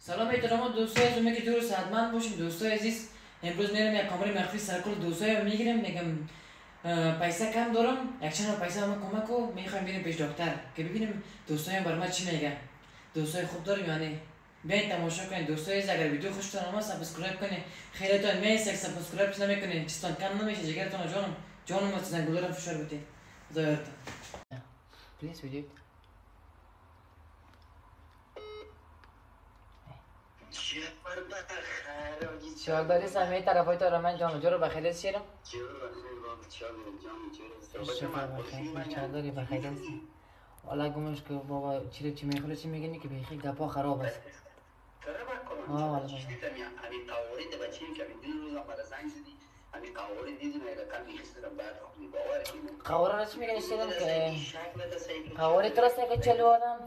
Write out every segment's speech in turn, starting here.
سلام احترام دوستای از که دور صحتمند باشیم. دوستای عزیز، امروز میرم یک کامری مخفی سرکل دوستای میگیرم. میگم پیسه کم دارم، یک چند پیسه هم کمک کو میخوایم بریم پیش دکتر که ببینیم دوستای بر ما چی میگه. دوستای خوب داریم یعنی بیاین تماشا کنین. دوستای عزیز اگر ویدیو خوشتون اومد سابسکرایب کنین. خیلیتون میس یک سابسکرایب نمیکنین چیستان کم نمیشه. جگرتون جانم زنگوله رو فشار بدین. خدا یارتون. پلیز ویدیو شارداری سمیه طرفای تا من جانو جو رو بخیر است شیرم شارداری بخیر است. والا گمش که بابا چی میخوره چی میگنی که بیخی گپا خراب است. والا همین قواری ده بچه‌ای که میدین روز آمده زنگ زدی همین قواری دیدی نه رقم میخستم بعد خوبی باور کنی قواره را چی میگنی شیرم که قواری ترست که چلو آدم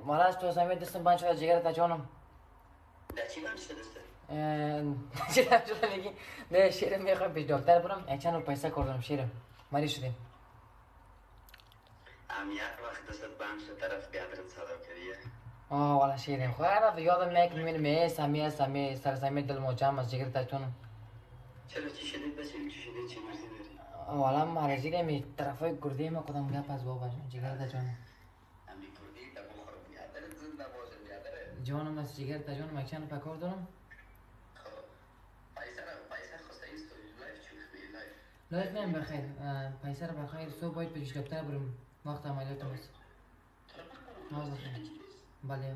مالا از تو سمیه دستم بند شده جگر تا جانم در چی بند شده دسته؟ چی نم شده نگی نه شیرم میخوایم پیش دکتر برم یک چند رو پیسه کردم شیرم مری شدیم یک وقت دستت بند شده طرف بیادرت صدا کریه والا شیرم خواهر یادم میکنم میبینم سمیه سر سمیه دل موجم از جگر تا جانم چرا چی شدید بسیم چی شدید چی مرزی داری؟ والا مرزی که می طرفای گردی ما کدام گپ از بابا جگر تا جانم همین کردی تا بخورم بیادرت زنده باشه بیادرت جانم از جگر تا جانم یک چند پکار دارم پیسه خواسته ایست و لایف چی خوبی لایف لایف نیم بخیر پیسه رو بخیر صبح باید پیش دکتر برم وقت عملیاتم است بخیر بله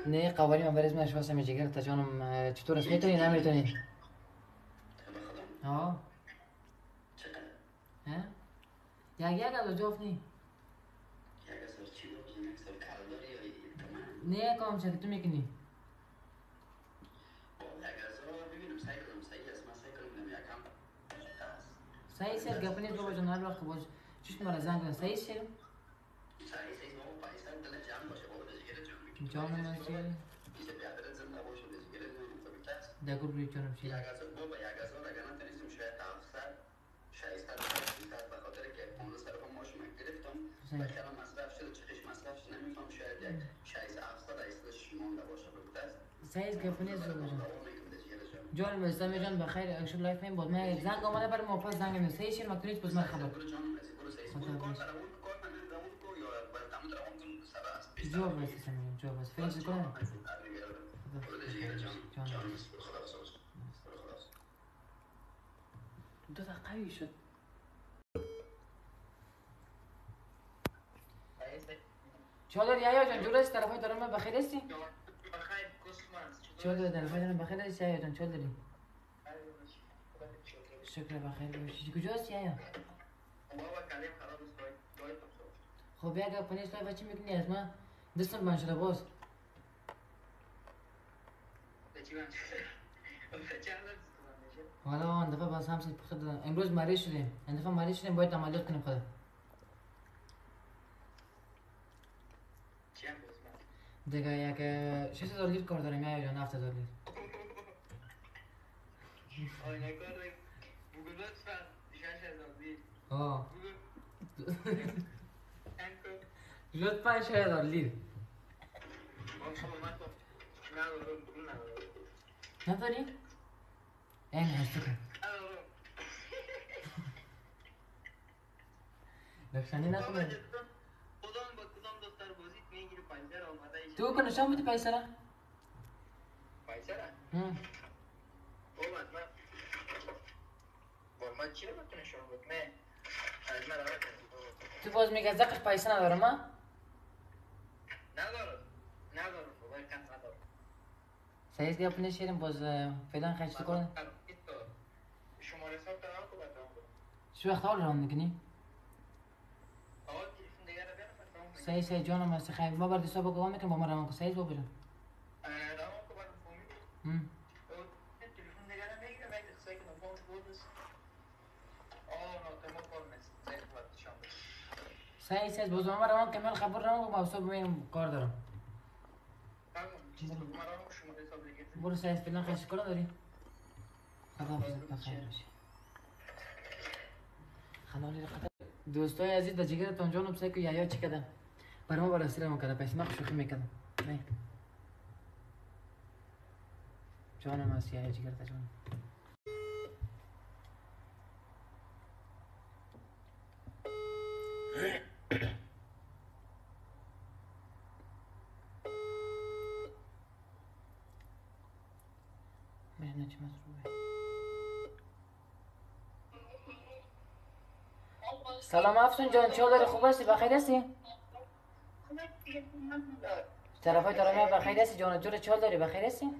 نه قواری ما بریز من شواسم جگر تا جانم چطور است میتونی نمیتونی ها یک از جفت نی نه کام چه تو میکنی صحیح سر گپ نیست بابا جان هر وقت باز چیش مرا زنگ کن صحیح سر صحیح بابا پیسه دل جمع باشه بابا جگر جانم است میشه بیادرت زنده باشه جگر دگور روی جانم چی بابا یک هزار اگر نتونستیم شاید 700 600 به خاطر که 15 صرف ماشو من گرفتم بکنم مصرف شده چقش مصرف شده نمیفهم شاید 600 700 ایستش مونده باشه بگوده است صحیح گپ نیست بابا جان جان مستم جان بخیر انشالله لایف نیم بود من زنگ اومده برام واپس زنگ نمی صحیح شیر مکنیش بود من خبر جو بس سمیم جو بس فیش کنه دو تا قوی شد چادر یا جان جور است طرفای دارم من بخیر هستی بخیر کسمانس چادر طرفای دارم بخیر هستی یا جان چادری شکر بخیر باشی کجاست یا بابا کلیم خراب است گایتم خب یک گپ نیست تو بچی میکنی از من دستم بند شده باز بچی بند شده حالا آن دفعه باز هم سید پخته دادم امروز مریض شدیم این دفعه مریض شدیم باید عملیات کنیم خدا چی هم بزمند دیگه یک 6000 لیتر کار داریم یا جان 7000 لیتر آی نکار بگو لطفا 6000 لیتر لطفا 6000 لیتر نداری؟ این هستی کن لکشانی نکنه کدام با کدام دختر بازیت میگیری پیسه را آمده تو کنه شام بودی پیسه را؟ پیسه را؟ بابا من چی رو بتونه شما بود من از من را تو باز میگه زقش پیسه ندارم ها؟ ندارم بابا کم ندارم سعیز گپ نشیرم باز فعلا خیلی کنه شما حساب کنم که بدم شو وقت حال رام میکنی؟ صحیح جانم هستی خیلی ما برد حساب بگوام میکنم با ما روان کن صحیح بابا جان روان کن برد فهمید تلفن نگرم میگیرم یک دقیقه کنم فهمت بود است ناتما کار نیست صحیح باید شام بگیر صحیح باز ما روان کمیل خبر روان کنم حساب میم کار دارم برو صحیح فعلا خیلی شکر داری خدا حافظت بخیر باشی خلالی خدا دوستای عزیز در جگرتان جانم سعی که یا چی کردم برای ما برای سیرم کرده پیش من شوخی میکردم نه جانم هست یه جگر تا جانم بهنه چی مصروبه سلام افسون جان چه داری خوب هستی بخیر هستی؟ طرفای ترامی بخیر هستی جان جور چه داری بخیر هستی؟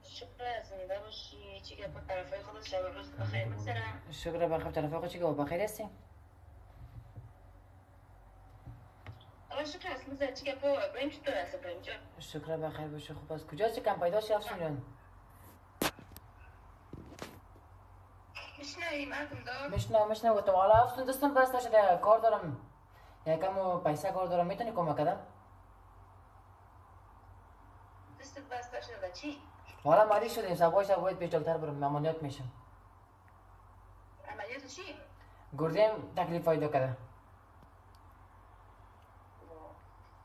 شکر از زنده باشی چی که با طرفای خودت شب روز بخیر می‌گذرم شکر بخیر طرفای خود چی که بخیر هستی؟ آقا شکر از مزه چی که با بریم چطور هست بریم جان شکر بخیر باشه خوب است کجاست کم پیدا شد افسون جان؟ میشنوی مردم دار میشنم گفتم حالا افسون دستم بسته شده کار دارم یکم پیسه کار دارم میتونی کمک کدم؟ دستت بسته شده چی؟ حالا مریض شدیم سبای باید پیش دکتر برم عملیات میشم عملیات چی؟ گردیم تکلیف پیدا کرده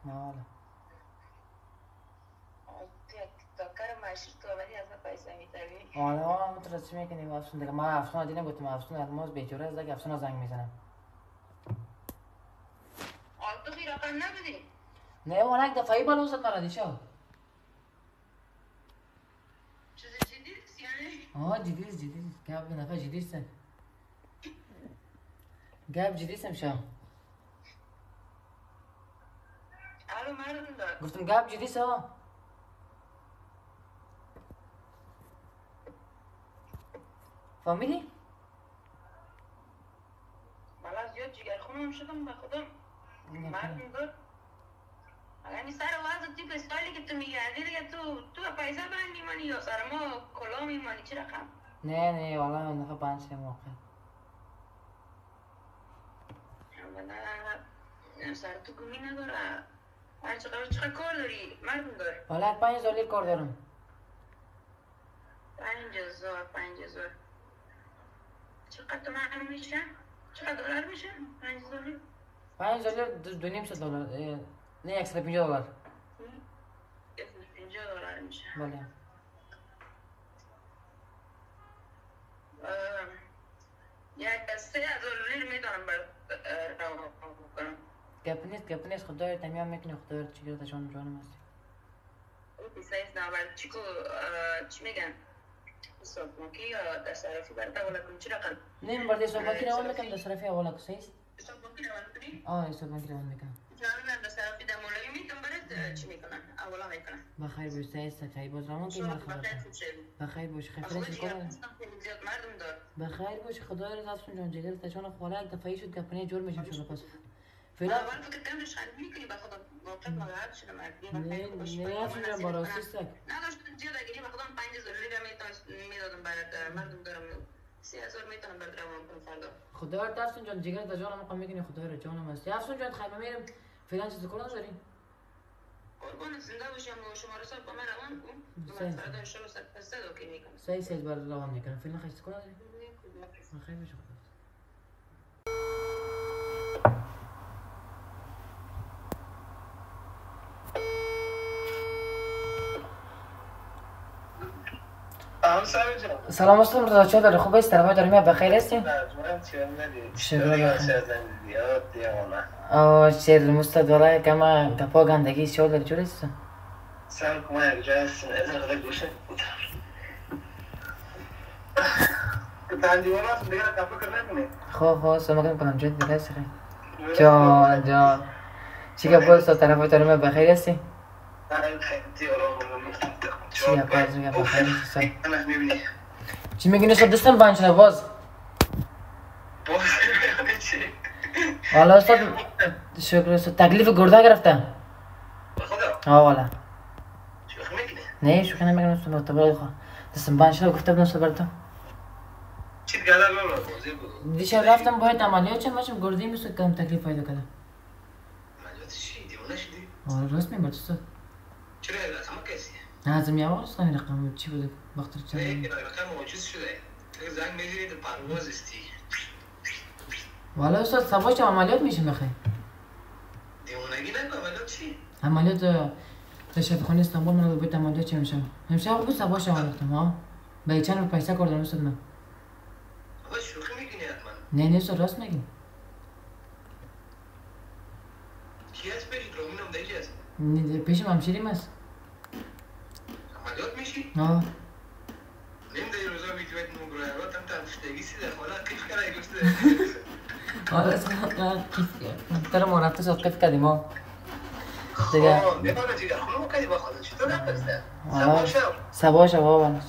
نه حالا دکتر مشهور تو ولی از من پیسه میتوی حالا مترسی میکنیم افسون دیگه من افسون دیدم گفتم افسون الماس بیچاره است دیگه افسون زنگ میزنم حال تو خیلی رقم نبودی؟ نه والا یک دفعی بالا وسط مرا دیشا چیز جدی است یعنی؟ جدی گپ نفع جدی است گپ جدی است شام الو مردم دار گفتم گپ جدی است فهمیدی؟ من زیاد جگرخونم شدم به خودم مردم دار اگر سر وضع تیپ استایلی که تو میگردی دیگه تو پیسه بند میمانی یا سر ما کلا میمانی چی رقم؟ نه والا نفع پنج سه موقع نه سر تو گمی نداره هر چقدر کار داری مردم دار والا $5 کار دارم 5000 چقدر تومن میشه؟ چقدر دلار میشه؟ 5000 $5 نه $150 $150 میشه بله یک 3000 لیر میتونم روان بکنم گپ نیست خدای تمیام میکنه خدای چی تا جانم هستی او پیسه ایست نبرد چی میگن؟ حساب بانکی یا تصرفی برد اولا کنی چی رقم؟ نه من برده حساب بانکی روان میکنم تصرفی اولا کسیست حساب بانکی روان کنی؟ حساب بانکی روان میکنم جانم تصرفی در مولوی میتون برد چی میکنن؟ اولا میکنن بخیر باش سایست تایی باز روان که من خبر بخیر باش خفرش کنم زیاد مردم دار بخیر باش خدا را افسون جان جگر تا جان خواله یک دفعه شد گپنه جور میشم شده پس فعلا اول فکر کردم شاید میکنی به خدا واقعا ناراحت شدم نه افسون جان با راستیست نداشتم زیاد اگه به خدا 5000 لیر میدادم برات مردم دارم 3000 میتونم برات روان کنم فردا خدا را افسون جان جگر تا جانم مقام میکنی خدا را جانم هستی افسون جان خیلی میرم فعلا چیز کار نداری قربان زنده باشم و شما رو سال با من روان کن من فردا انشالله صد اوکی میکنم سعی بر روان میکنم فعلا خیلی کار نداری بخیر باش خدا سلام استاد رضا چه داری خوب است طرفای داریم بخیر هستیم شکر شیر مستد والا کما گپا گندگی شو داری جوری است سلام کمای جاست از غدا گوشه کتان دیوار است دیگه کافی کرنه خو سمکن کنم جد دیگه سر جان چی گپ است طرفای داریم بخیر هستی چی گپ است میگم بخیر هستی چی میگی نشد دستم بند شده باز والا استاد شکر است تکلیف گرده گرفتم والا نه شوخی نمیکنم استاد تبارک خدا دستم بند شده گفته بودم استاد براتون چی گلا لولو دیشب رفتم باید عملیات چه ماشم گردی میشه کم تکلیف پیدا کردم عملیات چی دیوانه شدی راست میگم استاد چرا رقم کسی نه از میام است این رقم چی بود وقت چه نه رقم موجود شده اگه زنگ میزنید پرواز استی والا استاد سباش عملیات میشه بخیر دیوانه چی؟ عملیات شفاخانه استانبول من باید عملیات چه میشم امشب بود صبح شام رفتم ها به چند رو پیسه کردم استاد من آقا شوخی میکنی حتما نه استاد راست میگی کی هست پیش رومینم دیگه هست پیشم همشیریم است عملیات میشی؟ ها نیم دیگه روزا میتونید نمبره رو تم تفتگی سیده خواهد کیف کرده گفته ترى ما رفت صوت كيف كده ما دیگه نمی‌دونم دیگه خونم کدی با خودت چطور نپرسته سبا بابا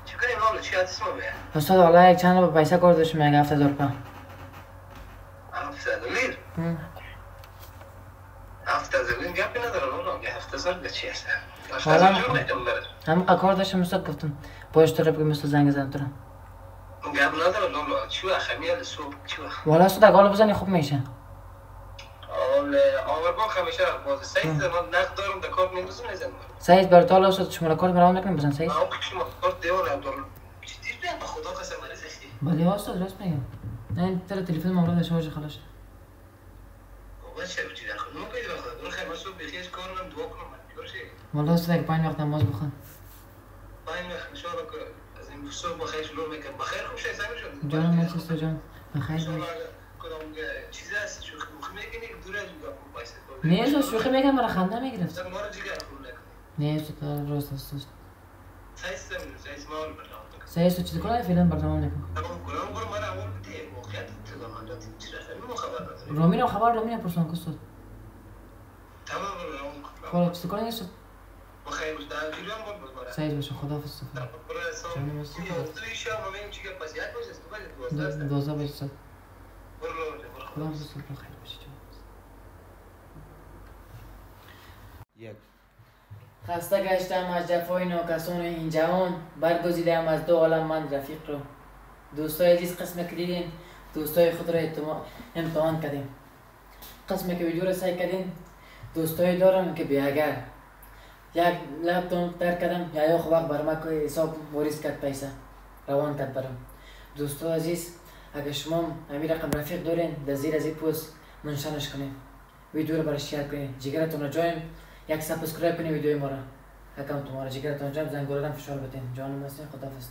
چه کنیم مامله چی اسمو بیه استاد والله یک چند رو پیسه کردش میگه 7000 پا 7000 لیر 7000 لیر گپی نداره مامله 7000 به چی هست هم کار داشتم استاد گفتم باش تو بگم استاد زنگ زدم تو گپ نداره مامله چی خمیل صبح چی والا استاد اگه بزنی خوب میشه آوربان همیشه باز سعید من نقد دارم در کار نمیزم نزنم سعید بر تعالی استاد شما کار برام نکنیم بزن سعید آقا شما کار دیوار هم دارم چی بیان به خدا قسم من زشتی ولی استاد راست میگم نه ترى تلفن مولد شارژ خلاص بابا چه بچی داخل مو کدی بخدا اون خیلی مسئول بخیش کارم دعا کنم باشه والله استاد 5 وقت نماز بخوان 5 وقت ان شاء الله از این صبح بخیر شروع میکنم بخیر خوب شه سامي شد جان ما استاد جان بخیر چیزی هست شوخی میکنی دور از اون پایسه نه استاد شوخی میگم مرا خنده میگرفت ما رو جیگر خون نه استاد راست استاد سایس مال برنامه سعید تو چیز کنه فعلا برنامه نکن تمام کلام برو من اول بده موقعیت تلمانات چرا خیلی خبر نداره رومینو خبر پرسان کست تمام برو خلاص چیز کنه استاد بخیر باش در جریان بود برای سعید باشه خداحافظ استاد برای سلام دوی شام ما میگیم چیکار پس یک باشه استفاده 12 باشه استاد برو خداحافظ استاد بخیر باشه یک خسته گشتم از جفای ناکسان این جهان برگزیدم از دو عالم من رفیق رو دوستای عزیز قسمی که دیدین دوستای خود را امتحان کردیم قسمی که ویدیو را سعی کردیم دوستای دارم که بیاگر یک لپتون تر کردم یا یک وقت برام که حساب واریز کرد پیسه روان کرد برام دوستای عزیز اگر شما همین رقم رفیق دارین در زیر از این پوست منشانش کنین ویدیو را برای شیر کنین جگرتون را جایم یک سابسکرایب کنید ویدیوی ما را اکانت ما را جگرتون جام زنگوله را فشار بدین جان مستین خداحافظ